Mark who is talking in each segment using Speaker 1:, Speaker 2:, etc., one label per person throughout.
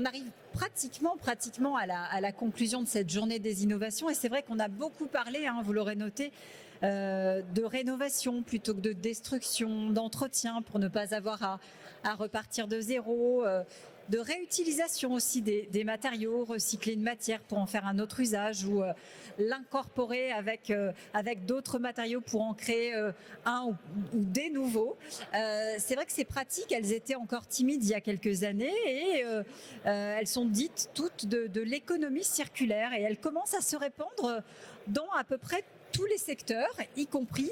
Speaker 1: on arrive pratiquement à la conclusion de cette journée des innovations, et c'est vrai qu'on a beaucoup parlé, vous l'aurez noté, de rénovation plutôt que de destruction, d'entretien pour ne pas avoir à repartir de zéro, de réutilisation aussi des matériaux, recycler une matière pour en faire un autre usage ou l'incorporer avec d'autres matériaux pour en créer un ou des nouveaux. C'est vrai que ces pratiques, elles étaient encore timides il y a quelques années et elles sont dites toutes de l'économie circulaire et elles commencent à se répandre dans à peu près tous les secteurs, y compris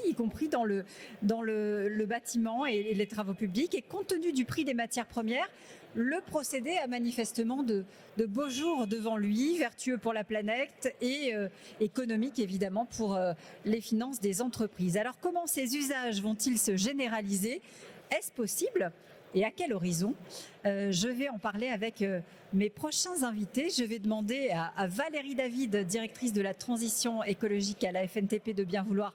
Speaker 1: dans le bâtiment et les travaux publics. Et compte tenu du prix des matières premières, le procédé a manifestement de beaux jours devant lui, vertueux pour la planète et économique évidemment pour les finances des entreprises. Alors comment ces usages vont-ils se généraliser ? Est-ce possible ? Et à quel horizon ? Je vais en parler avec mes prochains invités. Je vais demander à Valérie David, directrice de la transition écologique à la FNTP, de bien vouloir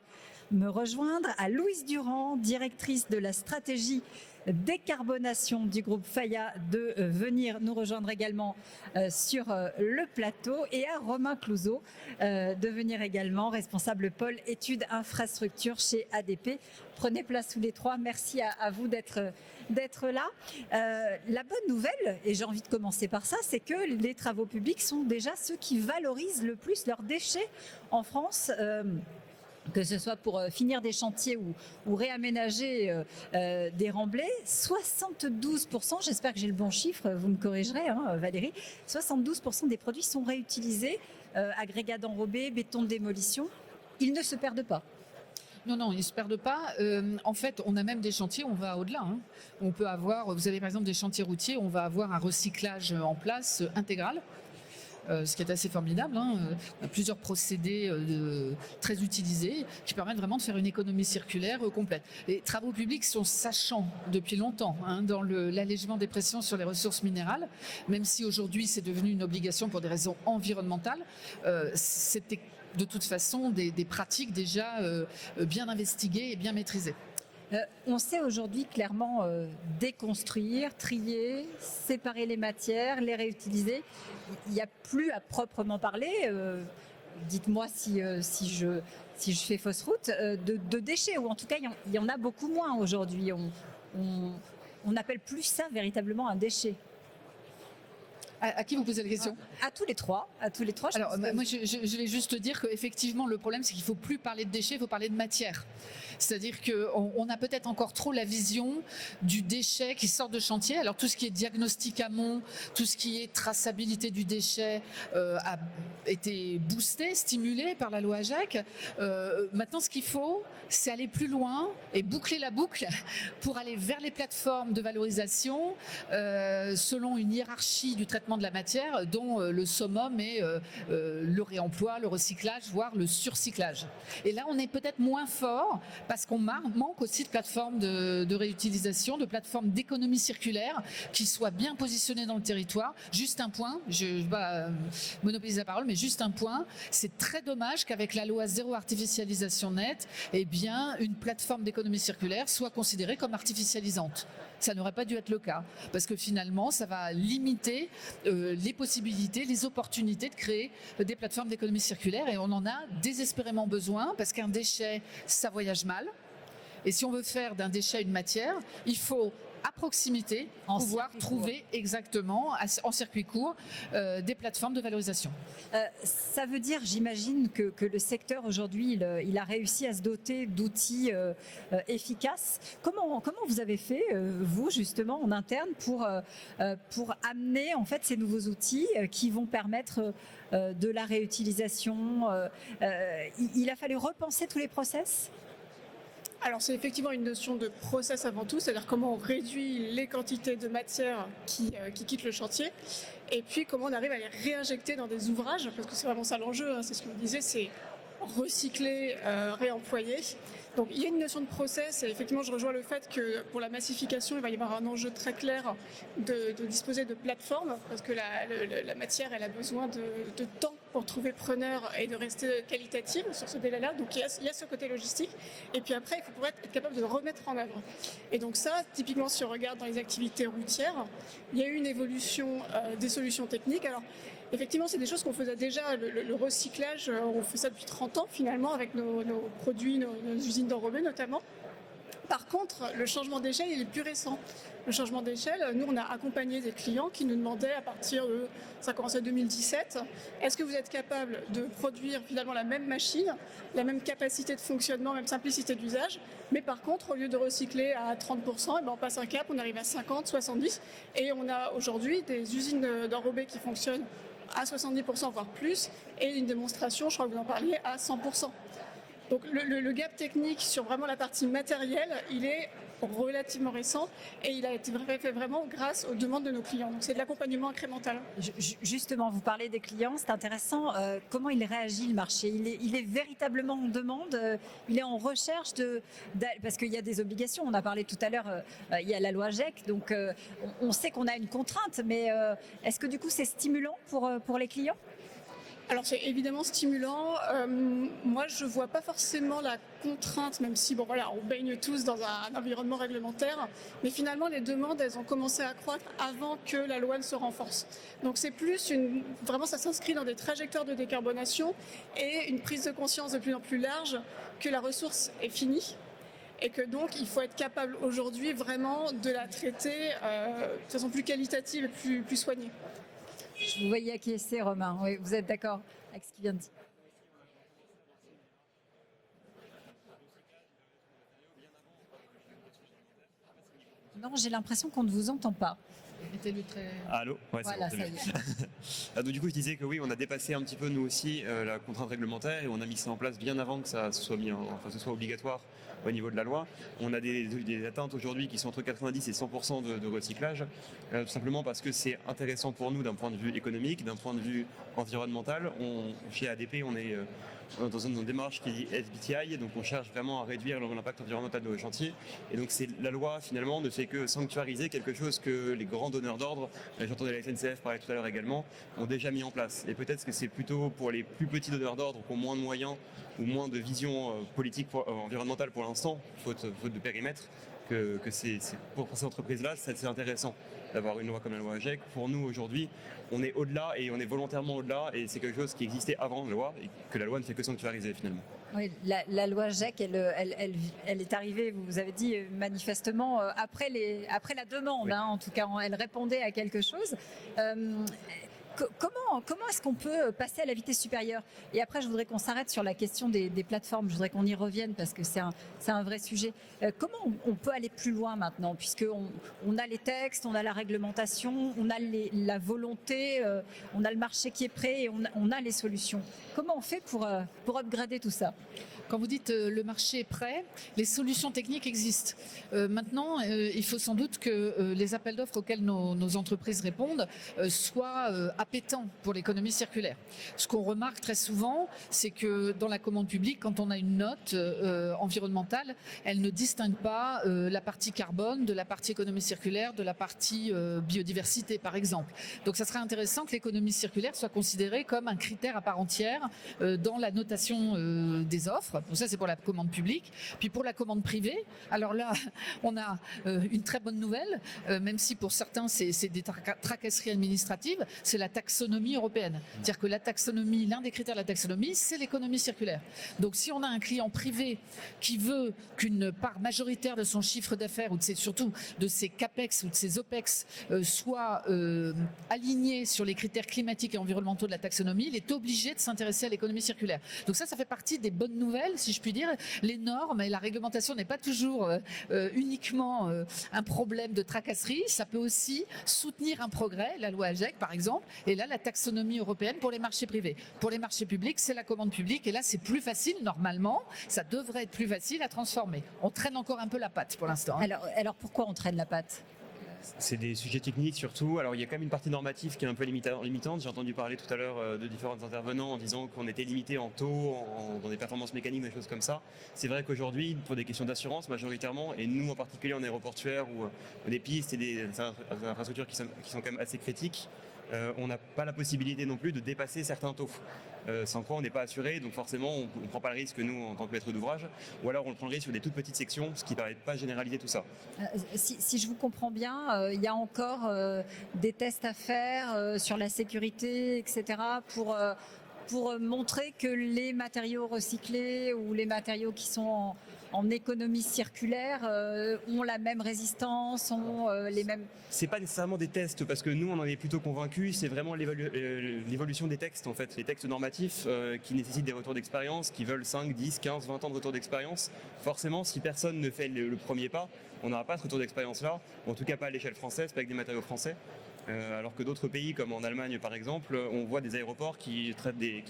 Speaker 1: me rejoindre, à Louise Durand, directrice de la stratégie décarbonation du groupe Faya, de venir nous rejoindre également sur le plateau, et à Romain Clouzot de venir également, responsable pôle études infrastructures chez ADP. Prenez place tous les trois. Merci à vous d'être là. La bonne nouvelle, et j'ai envie de commencer par ça, c'est que les travaux publics sont déjà ceux qui valorisent le plus leurs déchets en France. Que ce soit pour finir des chantiers ou réaménager des remblais, 72%, j'espère que j'ai le bon chiffre, vous me corrigerez Valérie, 72% des produits sont réutilisés, agrégats d'enrobés, béton de démolition, ils ne se perdent pas.
Speaker 2: Non, ils ne se perdent pas. En fait, on a même des chantiers, on va au-delà. On peut avoir, vous avez par exemple des chantiers routiers, on va avoir un recyclage en place intégral. Ce qui est assez formidable. On a plusieurs procédés très utilisés qui permettent vraiment de faire une économie circulaire complète. Les travaux publics sont sachants depuis longtemps dans l'allègement des pressions sur les ressources minérales, même si aujourd'hui c'est devenu une obligation pour des raisons environnementales. C'était de toute façon des pratiques déjà bien investiguées et bien maîtrisées.
Speaker 1: On sait aujourd'hui clairement déconstruire, trier, séparer les matières, les réutiliser. Il n'y a plus à proprement parler, dites-moi si je fais fausse route, de déchets, ou en tout cas il y en a beaucoup moins aujourd'hui. On n'appelle plus ça véritablement un déchet.
Speaker 2: À qui vous posez la question ?
Speaker 1: À tous les trois.
Speaker 2: Alors, moi, je vais juste dire qu'effectivement, le problème, c'est qu'il ne faut plus parler de déchets, il faut parler de matière. C'est-à-dire qu'on a peut-être encore trop la vision du déchet qui sort de chantier. Alors, tout ce qui est diagnostic amont, tout ce qui est traçabilité du déchet a été boosté, stimulé par la loi AGEC. Maintenant, ce qu'il faut, c'est aller plus loin et boucler la boucle pour aller vers les plateformes de valorisation selon une hiérarchie du traitement de la matière dont le summum est le réemploi, le recyclage, voire le surcyclage. Et là, on est peut-être moins fort parce qu'on manque aussi de plateformes de réutilisation, de plateformes d'économie circulaire qui soient bien positionnées dans le territoire. Juste un point, je ne vais pas monopoliser la parole, mais juste un point, c'est très dommage qu'avec la loi zéro artificialisation nette, eh bien, une plateforme d'économie circulaire soit considérée comme artificialisante. Ça n'aurait pas dû être le cas, parce que finalement, ça va limiter les possibilités, les opportunités de créer des plateformes d'économie circulaire, et on en a désespérément besoin, parce qu'un déchet, ça voyage mal. Et si on veut faire d'un déchet une matière, il faut à proximité pouvoir trouver exactement en circuit court des plateformes de valorisation.
Speaker 1: Ça veut dire, j'imagine, que le secteur aujourd'hui, il a réussi à se doter d'outils efficaces. Comment vous avez fait, vous, justement, en interne, pour amener en fait ces nouveaux outils qui vont permettre de la réutilisation il a fallu repenser tous les process ?
Speaker 3: Alors c'est effectivement une notion de process avant tout, c'est-à-dire comment on réduit les quantités de matière qui quittent le chantier, et puis comment on arrive à les réinjecter dans des ouvrages, parce que c'est vraiment ça l'enjeu, c'est ce que vous disiez, c'est recycler, réemployer. Donc il y a une notion de process et effectivement je rejoins le fait que pour la massification il va y avoir un enjeu très clair de disposer de plateformes parce que la matière elle a besoin de temps pour trouver preneur et de rester qualitative sur ce délai-là. Donc il y a ce côté logistique et puis après il faut pouvoir être capable de le remettre en œuvre. Et donc ça, typiquement si on regarde dans les activités routières, il y a eu une évolution des solutions techniques. Alors effectivement, c'est des choses qu'on faisait déjà, le recyclage, on fait ça depuis 30 ans finalement avec nos produits, nos usines d'enrobés notamment. Par contre, le changement d'échelle, il est plus récent. Le changement d'échelle, nous, on a accompagné des clients qui nous demandaient à partir de, ça a commencé en 2017, est-ce que vous êtes capable de produire finalement la même machine, la même capacité de fonctionnement, même simplicité d'usage, mais par contre, au lieu de recycler à 30%, on passe un cap, on arrive à 50, 70, et on a aujourd'hui des usines d'enrobés qui fonctionnent à 70%, voire plus, et une démonstration, je crois que vous en parliez, à 100%. Donc le gap technique sur vraiment la partie matérielle, il est relativement récent et il a été fait vraiment grâce aux demandes de nos clients. Donc c'est de l'accompagnement incrémental.
Speaker 1: Justement, vous parlez des clients, c'est intéressant. Comment il réagit le marché ? Il est véritablement en demande, il est en recherche parce qu'il y a des obligations. On a parlé tout à l'heure, il y a la loi GEC, donc on sait qu'on a une contrainte, mais est-ce que du coup c'est stimulant pour les clients ?
Speaker 3: Alors c'est évidemment stimulant. Moi je vois pas forcément la contrainte, même si on baigne tous dans un environnement réglementaire, mais finalement les demandes elles ont commencé à croître avant que la loi ne se renforce. Donc c'est plus vraiment ça s'inscrit dans des trajectoires de décarbonation et une prise de conscience de plus en plus large que la ressource est finie. Et que donc il faut être capable aujourd'hui vraiment de la traiter de façon plus qualitative et plus soignée.
Speaker 1: Je vous voyais acquiescer, Romain. Oui, vous êtes d'accord avec ce qu'il vient de dire. Non, j'ai l'impression qu'on ne vous entend pas.
Speaker 4: Mettez-le très... Allô, ouais,
Speaker 1: voilà,
Speaker 4: c'est bon,
Speaker 1: ça y est.
Speaker 4: Donc du coup, je disais que oui, on a dépassé un petit peu nous aussi la contrainte réglementaire et on a mis ça en place bien avant que ça soit ce soit obligatoire au niveau de la loi. On a des atteintes aujourd'hui qui sont entre 90 et 100% de recyclage, tout simplement parce que c'est intéressant pour nous d'un point de vue économique, d'un point de vue environnemental. Chez ADP, on est dans une démarche qui dit SBTI, donc on cherche vraiment à réduire l'impact environnemental de nos chantiers. Et donc la loi finalement ne fait que sanctuariser quelque chose que les grands donneurs d'ordre, j'entendais la SNCF parler tout à l'heure également, ont déjà mis en place. Et peut-être que c'est plutôt pour les plus petits donneurs d'ordre qui ont moins de moyens ou moins de vision politique environnementale pour l'instant, faute de périmètre, que c'est pour ces entreprises-là, c'est intéressant d'avoir une loi comme la loi GEC. Pour nous aujourd'hui, on est au-delà et on est volontairement au-delà et c'est quelque chose qui existait avant la loi et que la loi ne fait que sanctuariser finalement.
Speaker 1: Oui, la loi GEC, elle est arrivée, vous avez dit manifestement après la demande, oui. En tout cas, elle répondait à quelque chose. Comment est-ce qu'on peut passer à la vitesse supérieure ? Et après, je voudrais qu'on s'arrête sur la question des plateformes. Je voudrais qu'on y revienne parce que c'est un vrai sujet. Comment on peut aller plus loin maintenant ? Puisqu'on a les textes, on a la réglementation, on a la volonté, on a le marché qui est prêt et on a les solutions. Comment on fait pour upgrader tout ça ?
Speaker 2: Quand vous dites le marché est prêt, les solutions techniques existent. Maintenant, il faut sans doute que les appels d'offres auxquels nos entreprises répondent soient appétants pour l'économie circulaire. Ce qu'on remarque très souvent, c'est que dans la commande publique, quand on a une note environnementale, elle ne distingue pas la partie carbone de la partie économie circulaire, de la partie biodiversité, par exemple. Donc, ça serait intéressant que l'économie circulaire soit considérée comme un critère à part entière dans la notation des offres. Donc ça, c'est pour la commande publique. Puis pour la commande privée, alors là, on a une très bonne nouvelle, même si pour certains, c'est des tracasseries administratives, c'est la taxonomie européenne. C'est-à-dire que la taxonomie, l'un des critères de la taxonomie, c'est l'économie circulaire. Donc si on a un client privé qui veut qu'une part majoritaire de son chiffre d'affaires, ou surtout de ses CAPEX ou de ses OPEX, soit alignée sur les critères climatiques et environnementaux de la taxonomie, il est obligé de s'intéresser à l'économie circulaire. Donc ça fait partie des bonnes nouvelles, si je puis dire. Les normes et la réglementation n'est pas toujours uniquement un problème de tracasserie, ça peut aussi soutenir un progrès, la loi GEC par exemple, et là la taxonomie européenne pour les marchés privés. Pour les marchés publics, c'est la commande publique, et là c'est plus facile, normalement, ça devrait être plus facile à transformer. On traîne encore un peu la patte pour l'instant.
Speaker 1: Alors pourquoi on traîne la patte ?
Speaker 4: C'est des sujets techniques surtout. Alors il y a quand même une partie normative qui est un peu limitante. J'ai entendu parler tout à l'heure de différents intervenants en disant qu'on était limité en taux, dans des performances mécaniques, des choses comme ça. C'est vrai qu'aujourd'hui, pour des questions d'assurance majoritairement, et nous en particulier en aéroportuaire où des pistes et des infrastructures qui sont quand même assez critiques, on n'a pas la possibilité non plus de dépasser certains taux. Sans quoi on n'est pas assuré, donc forcément on ne prend pas le risque nous en tant que maître d'ouvrage, ou alors on le prend le risque sur des toutes petites sections, ce qui ne paraît pas généraliser tout ça.
Speaker 1: Si je vous comprends bien, il y a encore des tests à faire sur la sécurité, etc. pour montrer que les matériaux recyclés ou les matériaux qui sont en économie circulaire ont la même résistance, ont les mêmes...
Speaker 4: C'est pas nécessairement des tests, parce que nous on en est plutôt convaincus, c'est vraiment l'évolution des textes en fait, les textes normatifs qui nécessitent des retours d'expérience, qui veulent 5, 10, 15, 20 ans de retour d'expérience. Forcément, si personne ne fait le premier pas, on n'aura pas ce retour d'expérience là, en tout cas pas à l'échelle française, pas avec des matériaux français. Alors que d'autres pays, comme en Allemagne par exemple, on voit des aéroports qui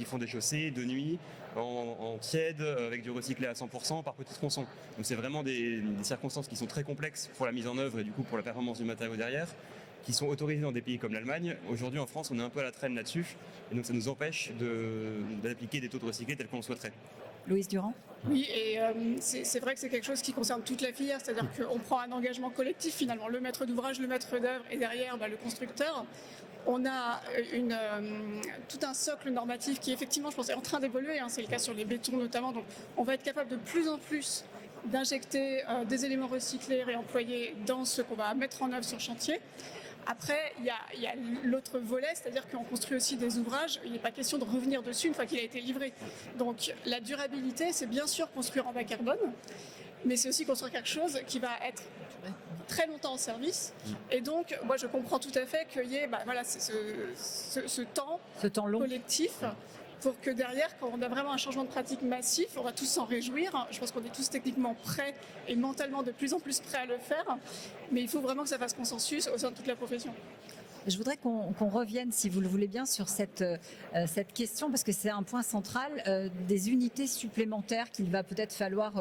Speaker 4: font des chaussées de nuit, en tiède, avec du recyclé à 100% par petits tronçons. Donc c'est vraiment des circonstances qui sont très complexes pour la mise en œuvre et du coup pour la performance du matériau derrière, qui sont autorisées dans des pays comme l'Allemagne. Aujourd'hui en France, on est un peu à la traîne là-dessus, et donc ça nous empêche d'appliquer des taux de recyclé tels qu'on le souhaiterait.
Speaker 1: Louise Durand ?
Speaker 3: Oui, et c'est vrai que c'est quelque chose qui concerne toute la filière, c'est-à-dire qu'on prend un engagement collectif finalement, le maître d'ouvrage, le maître d'œuvre et derrière le constructeur. On a tout un socle normatif qui effectivement, je pense, est en train d'évoluer, c'est le cas sur les bétons notamment, donc on va être capable de plus en plus d'injecter des éléments recyclés, réemployés dans ce qu'on va mettre en œuvre sur le chantier. Après, il y a l'autre volet, c'est-à-dire qu'on construit aussi des ouvrages, il n'est pas question de revenir dessus une fois qu'il a été livré. Donc la durabilité, c'est bien sûr construire en bas carbone, mais c'est aussi construire quelque chose qui va être très longtemps en service. Et donc, moi, je comprends tout à fait qu'il y ait ce temps long collectif pour que derrière, quand on a vraiment un changement de pratique massif, on va tous s'en réjouir. Je pense qu'on est tous techniquement prêts et mentalement de plus en plus prêts à le faire. Mais il faut vraiment que ça fasse consensus au sein de toute la profession.
Speaker 1: Je voudrais qu'on revienne, si vous le voulez bien, sur cette question, parce que c'est un point central, des unités supplémentaires qu'il va peut-être falloir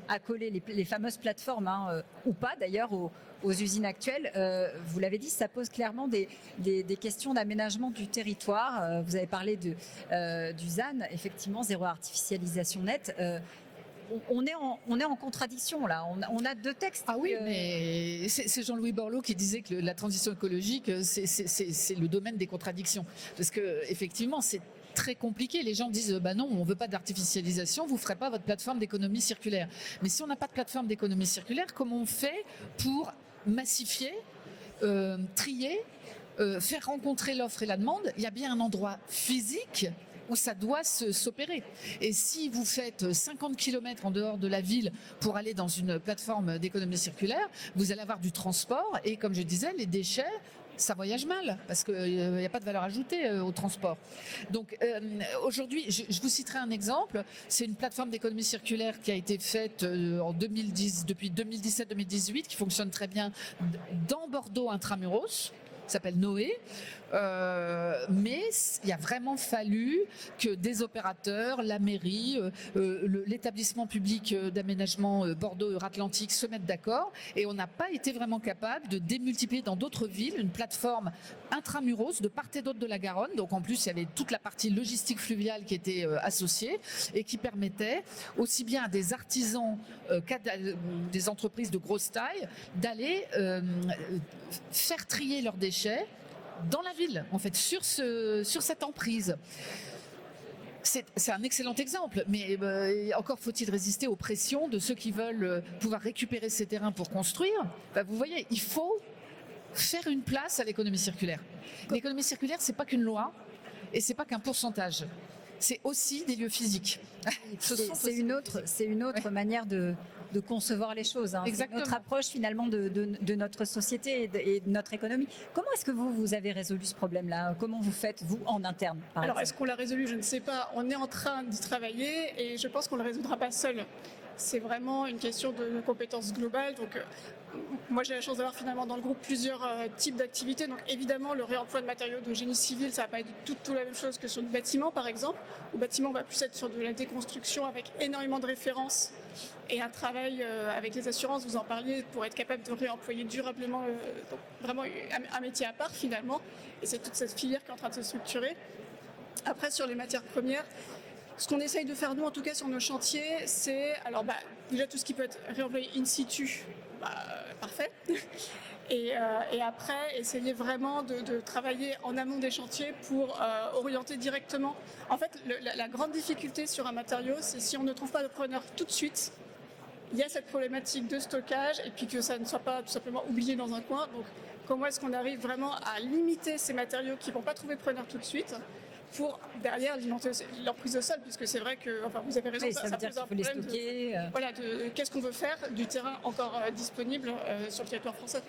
Speaker 1: accoler, les fameuses plateformes, ou pas d'ailleurs, aux usines actuelles. Vous l'avez dit, ça pose clairement des questions d'aménagement du territoire. Vous avez parlé du ZAN, effectivement, zéro artificialisation nette. On est en contradiction là. On a deux textes.
Speaker 2: Ah oui, mais c'est Jean-Louis Borloo qui disait que la transition écologique, c'est le domaine des contradictions. Parce que effectivement, c'est très compliqué. Les gens disent bah non, on veut pas d'artificialisation, vous ferez pas votre plateforme d'économie circulaire. Mais si on n'a pas de plateforme d'économie circulaire, comment on fait pour massifier, trier, faire rencontrer l'offre et la demande? Il y a bien un endroit physique où ça doit s'opérer. Et si vous faites 50 km en dehors de la ville pour aller dans une plateforme d'économie circulaire, vous allez avoir du transport et, comme je disais, les déchets, ça voyage mal parce qu'il n'y a pas de valeur ajoutée au transport. Donc aujourd'hui, je vous citerai un exemple. C'est une plateforme d'économie circulaire qui a été faite depuis 2017-2018, qui fonctionne très bien dans Bordeaux intramuros. S'appelle Noé, mais il a vraiment fallu que des opérateurs, la mairie, l'établissement public d'aménagement Bordeaux-Euratlantique se mettent d'accord, et on n'a pas été vraiment capable de démultiplier dans d'autres villes une plateforme intramuros de part et d'autre de la Garonne. Donc en plus, il y avait toute la partie logistique fluviale qui était associée et qui permettait aussi bien à des artisans qu'à des entreprises de grosse taille d'aller faire trier leurs déchets dans la ville, en fait, sur cette emprise. C'est un excellent exemple, mais encore faut-il résister aux pressions de ceux qui veulent pouvoir récupérer ces terrains pour construire. Vous voyez, il faut faire une place à l'économie circulaire. L'économie circulaire, c'est pas qu'une loi et c'est pas qu'un pourcentage. C'est aussi des lieux physiques.
Speaker 1: C'est une autre manière de concevoir les choses. C'est notre approche finalement de notre société et de notre économie. Comment est-ce que vous avez résolu ce problème-là? Comment vous faites, vous, en interne?
Speaker 3: Alors, est-ce qu'on l'a résolu? Je ne sais pas. On est en train d'y travailler et je pense qu'on ne le résoudra pas seul. c'est vraiment une question de compétences globales. Donc, moi, j'ai la chance d'avoir finalement dans le groupe plusieurs types d'activités. Donc, évidemment, le réemploi de matériaux de génie civil, ça va pas être tout la même chose que sur le bâtiment, par exemple. Au bâtiment, on va plus être sur de la déconstruction avec énormément de références et un travail avec les assurances, vous en parliez, pour être capable de réemployer durablement, donc vraiment un métier à part finalement. Et c'est toute cette filière qui est en train de se structurer. Après, sur les matières premières, ce qu'on essaye de faire nous, en tout cas sur nos chantiers, c'est déjà tout ce qui peut être réemployé in situ, parfait. Et après, essayer vraiment de travailler en amont des chantiers pour orienter directement. En fait, la grande difficulté sur un matériau, c'est si on ne trouve pas de preneur tout de suite, il y a cette problématique de stockage et puis que ça ne soit pas tout simplement oublié dans un coin. Donc, comment est-ce qu'on arrive vraiment à limiter ces matériaux qui ne vont pas trouver preneur tout de suite pour derrière limiter leur prise au sol, puisque c'est vrai que, vous avez raison,
Speaker 1: Oui, ça veut dire qu'il faut les stocker.
Speaker 3: Qu'est-ce qu'on veut faire du terrain encore disponible sur le territoire français.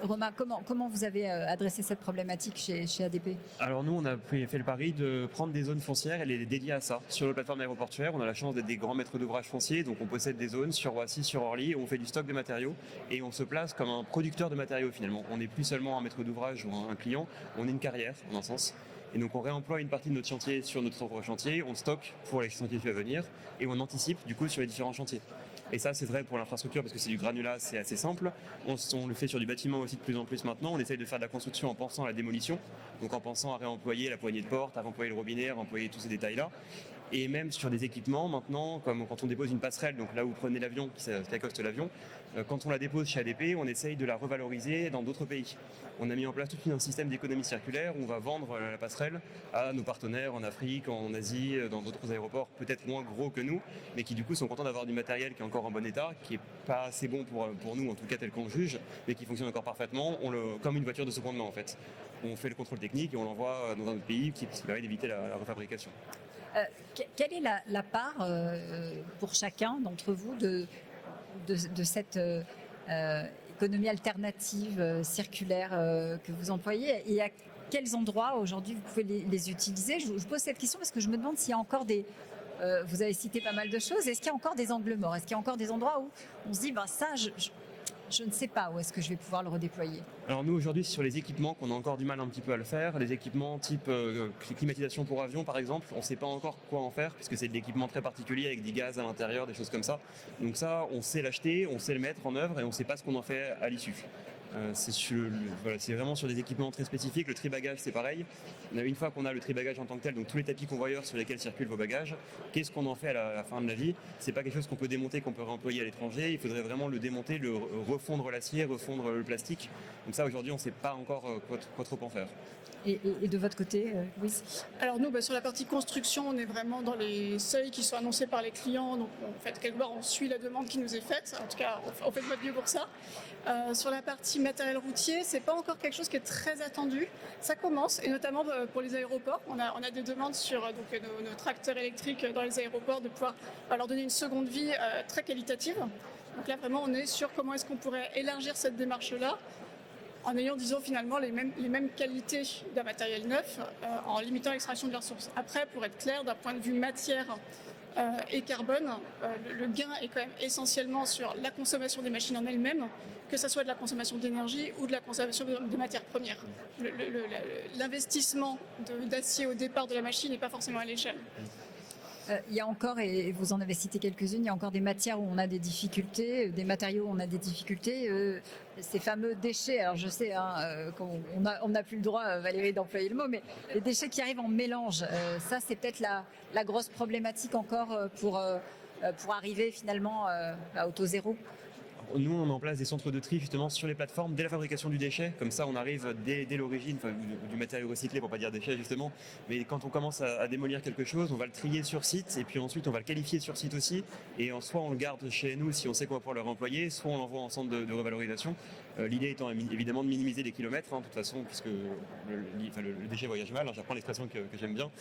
Speaker 1: Romain, comment vous avez adressé cette problématique chez ADP?
Speaker 4: Alors nous, on a fait le pari de prendre des zones foncières et les dédier à ça. Sur nos plateformes aéroportuaires, on a la chance d'être des grands maîtres d'ouvrage fonciers, donc on possède des zones sur Roissy, sur Orly, où on fait du stock de matériaux et on se place comme un producteur de matériaux finalement. On n'est plus seulement un maître d'ouvrage ou un client, on est une carrière en un sens. Et donc on réemploie une partie de notre chantier sur notre propre chantier, on stocke pour les chantiers à venir et on anticipe du coup sur les différents chantiers. Et ça, c'est vrai pour l'infrastructure parce que c'est du granulat, c'est assez simple. On le fait sur du bâtiment aussi de plus en plus maintenant. On essaye de faire de la construction en pensant à la démolition, donc en pensant à réemployer la poignée de porte, à réemployer le robinet, à réemployer tous ces détails-là. Et même sur des équipements maintenant, comme quand on dépose une passerelle, donc là où vous prenez l'avion, qui accoste l'avion, quand on la dépose chez ADP, on essaye de la revaloriser dans d'autres pays. On a mis en place tout un système d'économie circulaire où on va vendre la passerelle à nos partenaires en Afrique, en Asie, dans d'autres aéroports peut-être moins gros que nous, mais qui du coup sont contents d'avoir du matériel qui est encore en bon état, qui est pas assez bon pour nous, en tout cas tel qu'on juge, mais qui fonctionne encore parfaitement, comme une voiture de seconde main en fait. On fait le contrôle technique et on l'envoie dans un autre pays qui permet d'éviter la refabrication.
Speaker 1: Quelle est la part pour chacun d'entre vous de cette économie alternative circulaire que vous employez et à quels endroits aujourd'hui vous pouvez les utiliser? Je vous pose cette question parce que je me demande s'il y a encore vous avez cité pas mal de choses, est-ce qu'il y a encore des angles morts? Est-ce qu'il y a encore des endroits où on se dit ça, je ne sais pas où est-ce que je vais pouvoir le redéployer?
Speaker 4: Alors nous aujourd'hui c'est sur les équipements qu'on a encore du mal un petit peu à le faire. Les équipements type climatisation pour avion par exemple, on ne sait pas encore quoi en faire puisque c'est de l'équipement très particulier avec du gaz à l'intérieur, des choses comme ça. Donc ça on sait l'acheter, on sait le mettre en œuvre et on ne sait pas ce qu'on en fait à l'issue. C'est vraiment sur des équipements très spécifiques. Le tri-bagage c'est pareil. Une fois qu'on a le tri-bagage en tant que tel, donc tous les tapis convoyeurs sur lesquels circulent vos bagages, qu'est-ce qu'on en fait à la fin de la vie? C'est pas quelque chose qu'on peut démonter, qu'on peut réemployer à l'étranger. Il faudrait vraiment le démonter, le refondre l'acier, refondre le plastique. Donc ça aujourd'hui on ne sait pas encore quoi trop en faire.
Speaker 1: Et de votre côté, Louise?
Speaker 3: Alors nous, sur la partie construction, on est vraiment dans les seuils qui sont annoncés par les clients. Donc en fait, quelque part, on suit la demande qui nous est faite. En tout cas, on fait de notre mieux pour ça. Sur la partie matériel routier, c'est pas encore quelque chose qui est très attendu. Ça commence, et notamment pour les aéroports. On a des demandes sur nos tracteurs électriques dans les aéroports de pouvoir leur donner une seconde vie très qualitative. Donc là, vraiment, on est sur comment est-ce qu'on pourrait élargir cette démarche-là en ayant, disons, finalement les mêmes qualités d'un matériel neuf, en limitant l'extraction de leurs ressources. Après, pour être clair, d'un point de vue matière et carbone, le gain est quand même essentiellement sur la consommation des machines en elles-mêmes, que ce soit de la consommation d'énergie ou de la consommation de matières premières. L'investissement d'acier au départ de la machine n'est pas forcément à l'échelle.
Speaker 1: Il y a encore, et vous en avez cité quelques-unes, il y a encore des matières où on a des difficultés, des matériaux où on a des difficultés, ces fameux déchets. Alors je sais, on n'a plus le droit, Valérie, d'employer le mot, mais les déchets qui arrivent en mélange, ça c'est peut-être la grosse problématique encore pour arriver finalement au taux zéro.
Speaker 4: Nous, on met en place des centres de tri justement sur les plateformes dès la fabrication du déchet. Comme ça, on arrive dès l'origine, du matériau recyclé pour pas dire déchet justement. Mais quand on commence à démolir quelque chose, on va le trier sur site et puis ensuite on va le qualifier sur site aussi. Et soit on le garde chez nous si on sait qu'on va pouvoir le réemployer, soit on l'envoie en centre de revalorisation. L'idée étant évidemment de minimiser les kilomètres, de toute façon, puisque le déchet voyage mal, j'apprends l'expression que j'aime bien.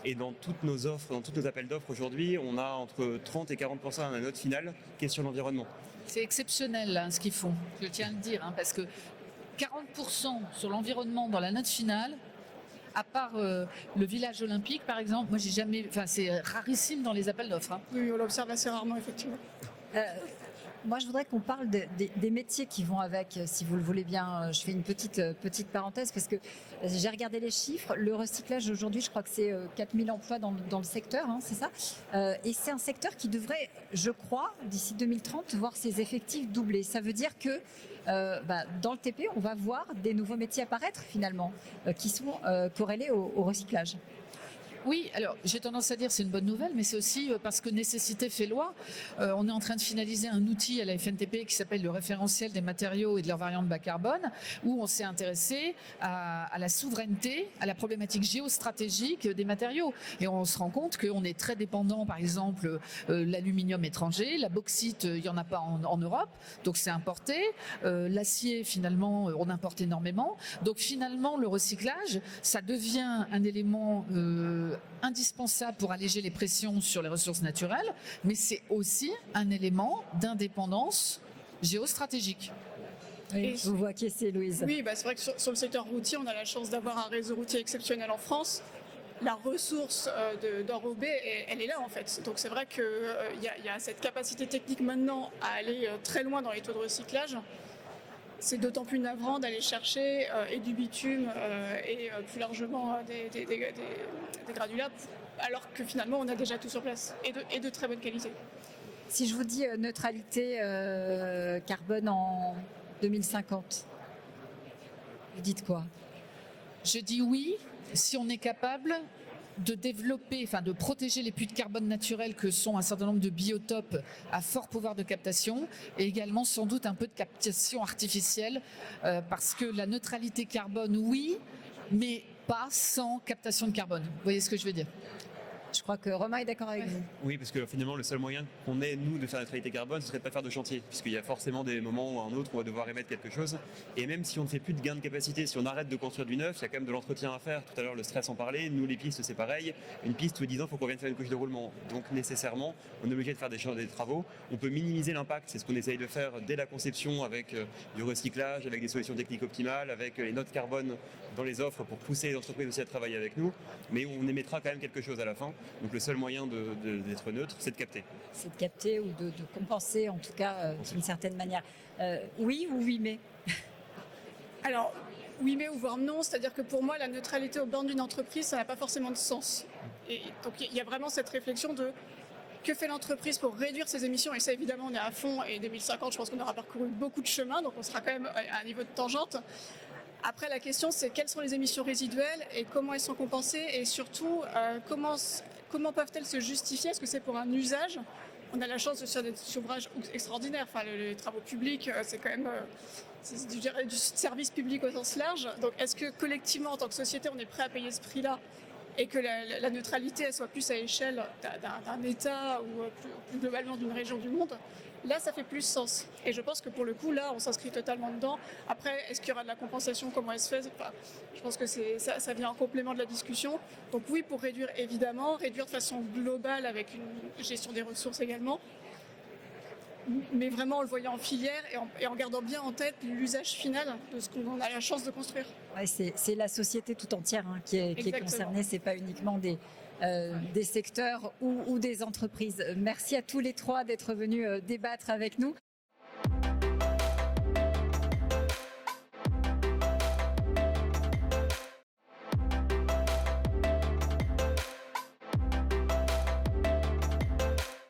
Speaker 4: Et dans toutes nos offres, dans tous nos appels d'offres aujourd'hui, on a entre 30 et 40% à la note finale qui est sur l'environnement.
Speaker 2: C'est exceptionnel ce qu'ils font, je tiens à le dire, parce que 40% sur l'environnement dans la note finale, à part le village olympique, par exemple, moi j'ai jamais, enfin c'est rarissime dans les appels d'offres. Hein.
Speaker 3: Oui, on l'observe assez rarement, effectivement.
Speaker 1: Moi, je voudrais qu'on parle des métiers qui vont avec, si vous le voulez bien. Je fais une petite parenthèse parce que j'ai regardé les chiffres. Le recyclage aujourd'hui, je crois que c'est 4000 emplois dans le secteur, hein, c'est ça. Et c'est un secteur qui devrait, je crois, d'ici 2030, voir ses effectifs doubler. Ça veut dire que dans le TP, on va voir des nouveaux métiers apparaître finalement, qui sont corrélés au recyclage.
Speaker 2: Oui, alors j'ai tendance à dire c'est une bonne nouvelle, mais c'est aussi parce que nécessité fait loi. On est en train de finaliser un outil à la FNTP qui s'appelle le référentiel des matériaux et de leurs variantes bas carbone, où on s'est intéressé à la souveraineté, à la problématique géostratégique des matériaux. Et on se rend compte qu'on est très dépendant, par exemple, l'aluminium étranger, la bauxite, il n'y en a pas en Europe, donc c'est importé. L'acier, finalement, on importe énormément. Donc finalement, le recyclage, ça devient un élément indispensable pour alléger les pressions sur les ressources naturelles, mais c'est aussi un élément d'indépendance géostratégique.
Speaker 1: Oui, je vous vois acquiescer, Louise.
Speaker 3: Oui, c'est vrai que sur le secteur routier, on a la chance d'avoir un réseau routier exceptionnel en France. La ressource d'enrobé, elle est là en fait. Donc c'est vrai qu'il y a cette capacité technique maintenant à aller très loin dans les taux de recyclage. C'est d'autant plus navrant d'aller chercher et du bitume et plus largement des granulats, alors que finalement on a déjà tout sur place et de très bonne qualité.
Speaker 1: Si je vous dis neutralité carbone en 2050, vous dites quoi?
Speaker 2: Je dis oui, si on est capable de développer, enfin de protéger les puits de carbone naturels que sont un certain nombre de biotopes à fort pouvoir de captation et également sans doute un peu de captation artificielle parce que la neutralité carbone, oui, mais pas sans captation de carbone. Vous voyez ce que je veux dire?
Speaker 1: Je crois que Romain est d'accord avec vous.
Speaker 4: Oui, parce que finalement, le seul moyen qu'on ait, nous, de faire la neutralité carbone, ce serait de ne pas faire de chantier, puisqu'il y a forcément des moments ou un autre où on va devoir émettre quelque chose. Et même si on ne fait plus de gain de capacité, si on arrête de construire du neuf, il y a quand même de l'entretien à faire. Tout à l'heure, le stress en parlait. Nous, les pistes, c'est pareil. Une piste, tous les 10 ans, il faut qu'on vienne faire une couche de roulement. Donc, nécessairement, on est obligé de faire des travaux. On peut minimiser l'impact. C'est ce qu'on essaye de faire dès la conception avec du recyclage, avec des solutions techniques optimales, avec les notes carbone dans les offres pour pousser les entreprises aussi à travailler avec nous. Mais on émettra quand même quelque chose à la fin. Donc, le seul moyen d'être neutre, c'est de capter.
Speaker 1: C'est de capter ou de compenser, en tout cas, d'une certaine manière. Oui ou oui, mais
Speaker 3: Alors, oui, mais ou voire non, c'est-à-dire que pour moi, la neutralité aux bornes d'une entreprise, ça n'a pas forcément de sens. Et donc, il y a vraiment cette réflexion de que fait l'entreprise pour réduire ses émissions, et ça, évidemment, on est à fond, et 2050, je pense qu'on aura parcouru beaucoup de chemin, donc on sera quand même à un niveau de tangente. Après, la question, c'est quelles sont les émissions résiduelles et comment elles sont compensées, et surtout, comment peuvent-elles se justifier? Est-ce que c'est pour un usage? On a la chance de faire des ouvrages extraordinaires. Enfin, les travaux publics, c'est quand même du service public au sens large. Donc, est-ce que collectivement, en tant que société, on est prêt à payer ce prix-là et que la neutralité elle soit plus à l'échelle d'un État ou plus globalement d'une région du monde? Là, ça fait plus sens. Et je pense que pour le coup, là, on s'inscrit totalement dedans. Après, est-ce qu'il y aura de la compensation? Comment elle se fait? Je pense que ça vient en complément de la discussion. Donc oui, pour réduire, évidemment, réduire de façon globale avec une gestion des ressources également. Mais vraiment en le voyant en filière et en gardant bien en tête l'usage final de ce qu'on a la chance de construire.
Speaker 1: Ouais, c'est la société tout entière qui est concernée. C'est pas uniquement des secteurs ou des entreprises. Merci à tous les trois d'être venus débattre avec nous.